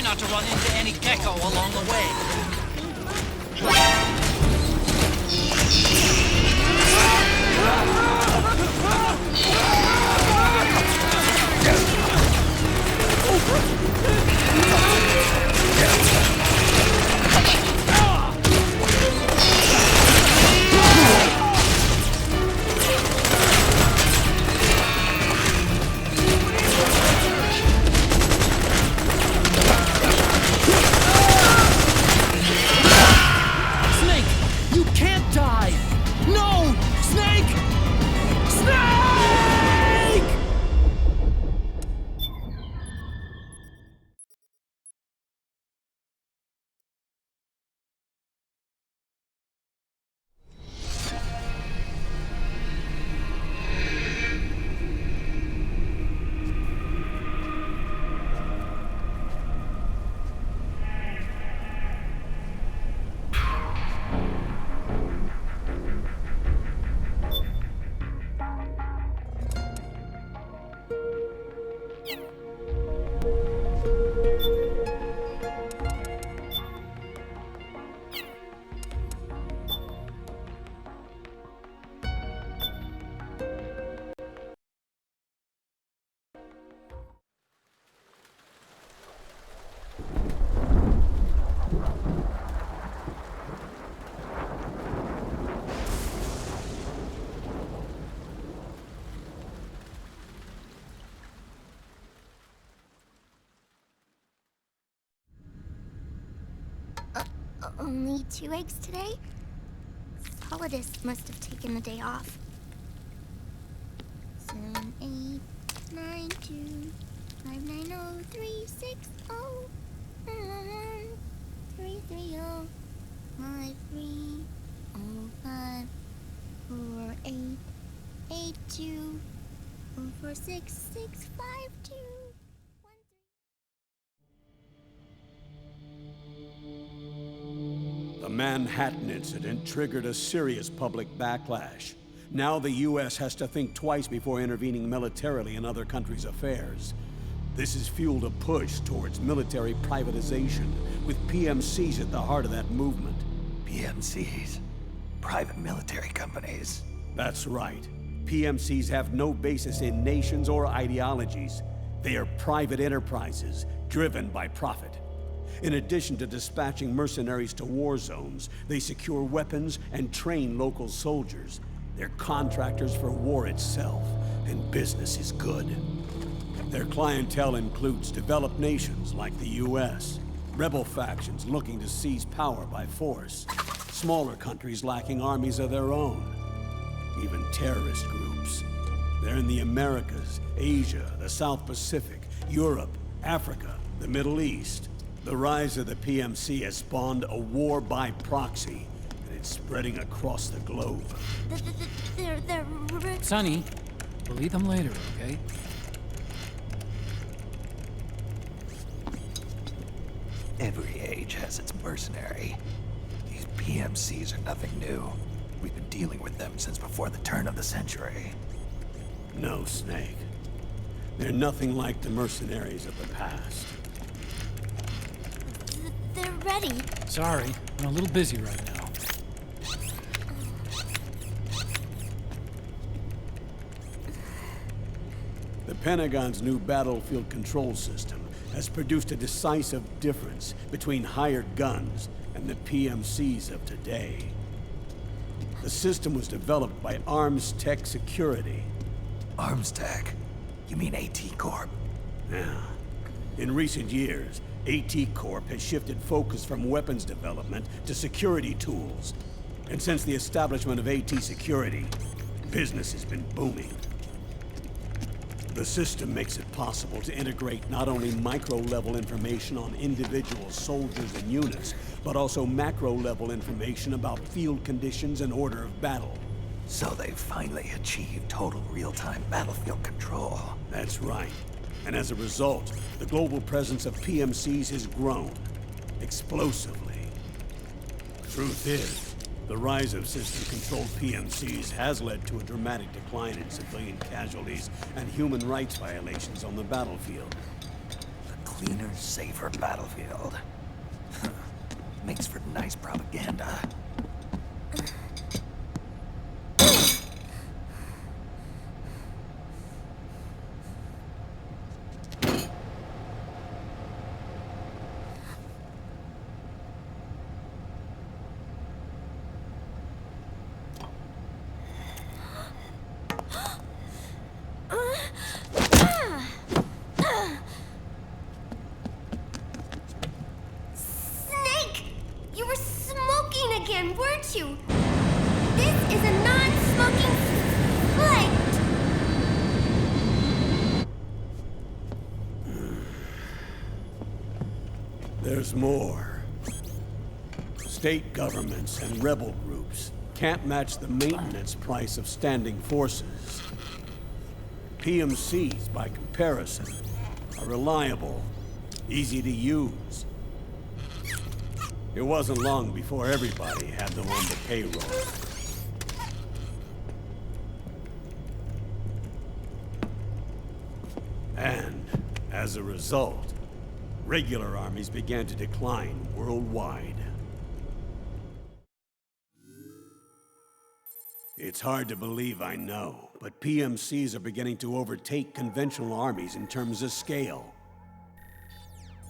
not to run into any gecko along the way. Only 2 eggs today? Solidus must have taken the day off. 7, 8, 9, 2, 5, 9, 0, 3, 6, 0, 3, 3, 0, 5, 3, 0, 5, 4, 8, 8, 2, 4, 4, 6, 6, 5, 2. The Manhattan incident triggered a serious public backlash. Now the U.S. has to think twice before intervening militarily in other countries' affairs. This has fueled a push towards military privatization, with PMCs at the heart of that movement. PMCs? Private military companies? That's right. PMCs have no basis in nations or ideologies. They are private enterprises, driven by profit. In addition to dispatching mercenaries to war zones, they secure weapons and train local soldiers. They're contractors for war itself, and business is good. Their clientele includes developed nations like the US, rebel factions looking to seize power by force, smaller countries lacking armies of their own, even terrorist groups. They're in the Americas, Asia, the South Pacific, Europe, Africa, the Middle East. The rise of the PMC has spawned a war by proxy, and it's spreading across the globe. They're... Sonny, we'll eat them later, okay? Every age has its mercenary. These PMCs are nothing new. We've been dealing with them since before the turn of the century. No, Snake. They're nothing like the mercenaries of the past. They're ready. Sorry, I'm a little busy right now. The Pentagon's new battlefield control system has produced a decisive difference between hired guns and the PMCs of today. The system was developed by Arms Tech Security. Arms Tech? You mean AT Corp? Yeah. In recent years, AT Corp has shifted focus from weapons development to security tools. And since the establishment of AT Security, business has been booming. The system makes it possible to integrate not only micro-level information on individual soldiers and units, but also macro-level information about field conditions and order of battle. So they've finally achieved total real-time battlefield control. That's right. And as a result, the global presence of PMCs has grown explosively. Truth is, the rise of system-controlled PMCs has led to a dramatic decline in civilian casualties and human rights violations on the battlefield. The cleaner, safer battlefield. Makes for nice propaganda. Snake! You were smoking again, weren't you? This is a non-smoking flight! There's more. State governments and rebel groups can't match the maintenance price of standing forces. PMCs, by comparison, are reliable, easy to use. It wasn't long before everybody had them on the payroll. And, as a result, regular armies began to decline worldwide. It's hard to believe, I know, but PMCs are beginning to overtake conventional armies in terms of scale.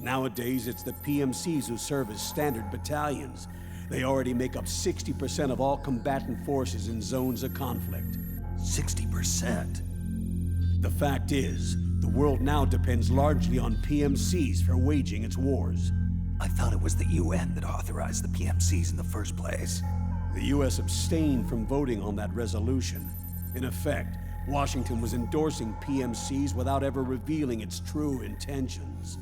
Nowadays, it's the PMCs who serve as standard battalions. They already make up 60% of all combatant forces in zones of conflict. 60%? The fact is, the world now depends largely on PMCs for waging its wars. I thought it was the UN that authorized the PMCs in the first place. The US abstained from voting on that resolution. In effect, Washington was endorsing PMCs without ever revealing its true intentions.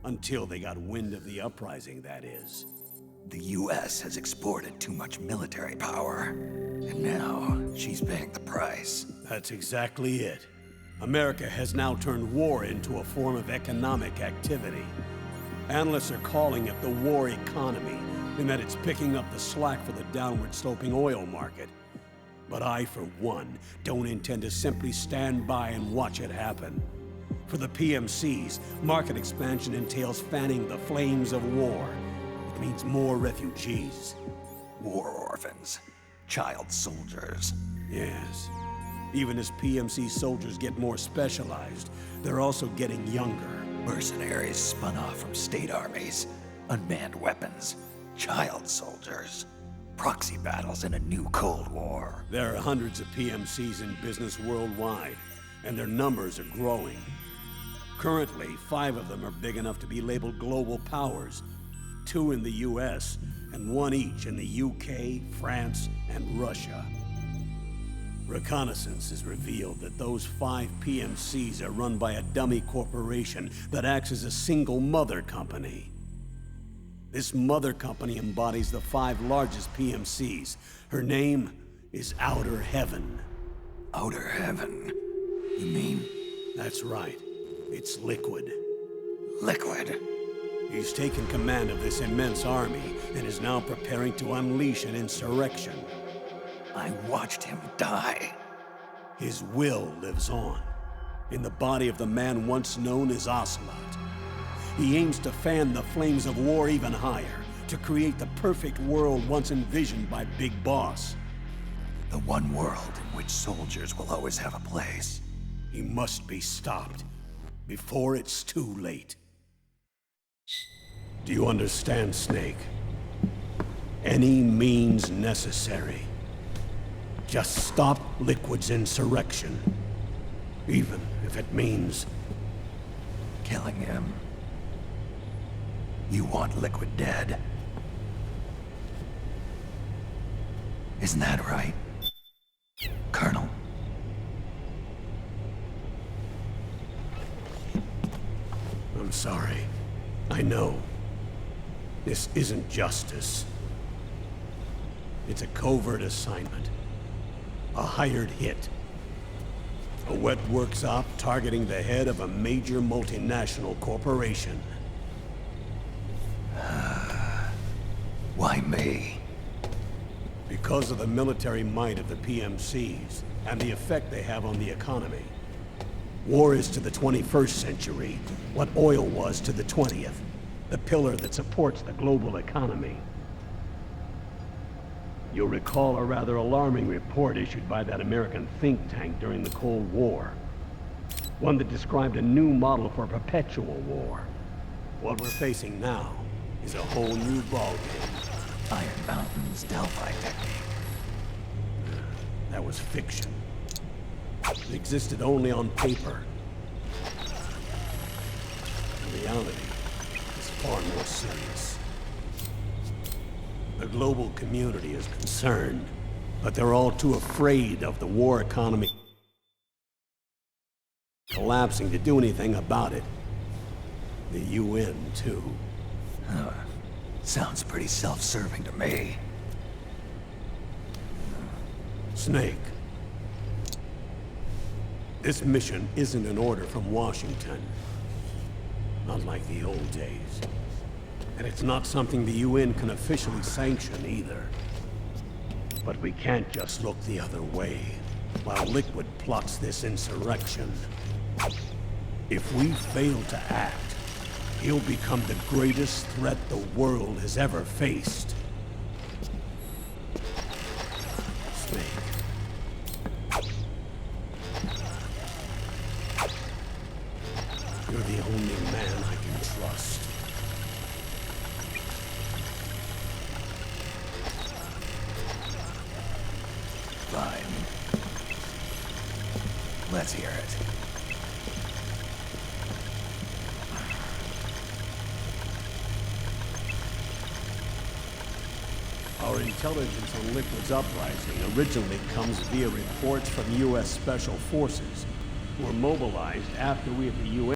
Until they got wind of the uprising, that is. The US has exported too much military power. And now, she's paying the price. That's exactly it. America has now turned war into a form of economic activity. Analysts are calling it the war economy, in that it's picking up the slack for the downward-sloping oil market. But I, for one, don't intend to simply stand by and watch it happen. For the PMCs, market expansion entails fanning the flames of war. It means more refugees. War orphans. Child soldiers. Yes. Even as PMC soldiers get more specialized, they're also getting younger. Mercenaries spun off from state armies. Unmanned weapons. Child soldiers. Proxy battles in a new Cold War. There are hundreds of PMCs in business worldwide, and their numbers are growing. Currently, 5 of them are big enough to be labeled global powers, 2 in the US, and 1 each in the UK, France, and Russia. Reconnaissance has revealed that those 5 PMCs are run by a dummy corporation that acts as a single mother company. This mother company embodies the 5 largest PMCs. Her name is Outer Heaven. Outer Heaven? You mean? That's right. It's Liquid. Liquid? He's taken command of this immense army and is now preparing to unleash an insurrection. I watched him die. His will lives on, in the body of the man once known as Ocelot. He aims to fan the flames of war even higher, to create the perfect world once envisioned by Big Boss. The one world in which soldiers will always have a place. He must be stopped, before it's too late. Do you understand, Snake? Any means necessary. Just stop Liquid's insurrection. Even if it means Killing him. You want Liquid dead? Isn't that right, Colonel? I'm sorry. I know. This isn't justice. It's a covert assignment. A hired hit. A wet works op targeting the head of a major multinational corporation. Why me? Because of the military might of the PMCs and the effect they have on the economy. War is to the 21st century what oil was to the 20th, the pillar that supports the global economy. You'll recall a rather alarming report issued by that American think tank during the Cold War. One that described a new model for perpetual war. What we're facing now is a whole new ballgame. Iron Mountain's Delphi technique. That was fiction. It existed only on paper. The reality is far more serious. The global community is concerned, but they're all too afraid of the war economy collapsing to do anything about it. The UN, too. Sounds pretty self-serving to me. Snake. This mission isn't an order from Washington. Not like the old days. And it's not something the UN can officially sanction either. But we can't just look the other way while Liquid plots this insurrection. If we fail to act, he'll become the greatest threat the world has ever faced. Snake. You're the only man I can trust. Fine. Let's hear it. Our intelligence on Liquid's uprising originally comes via reports from U.S. Special Forces, who were mobilized after we at the UN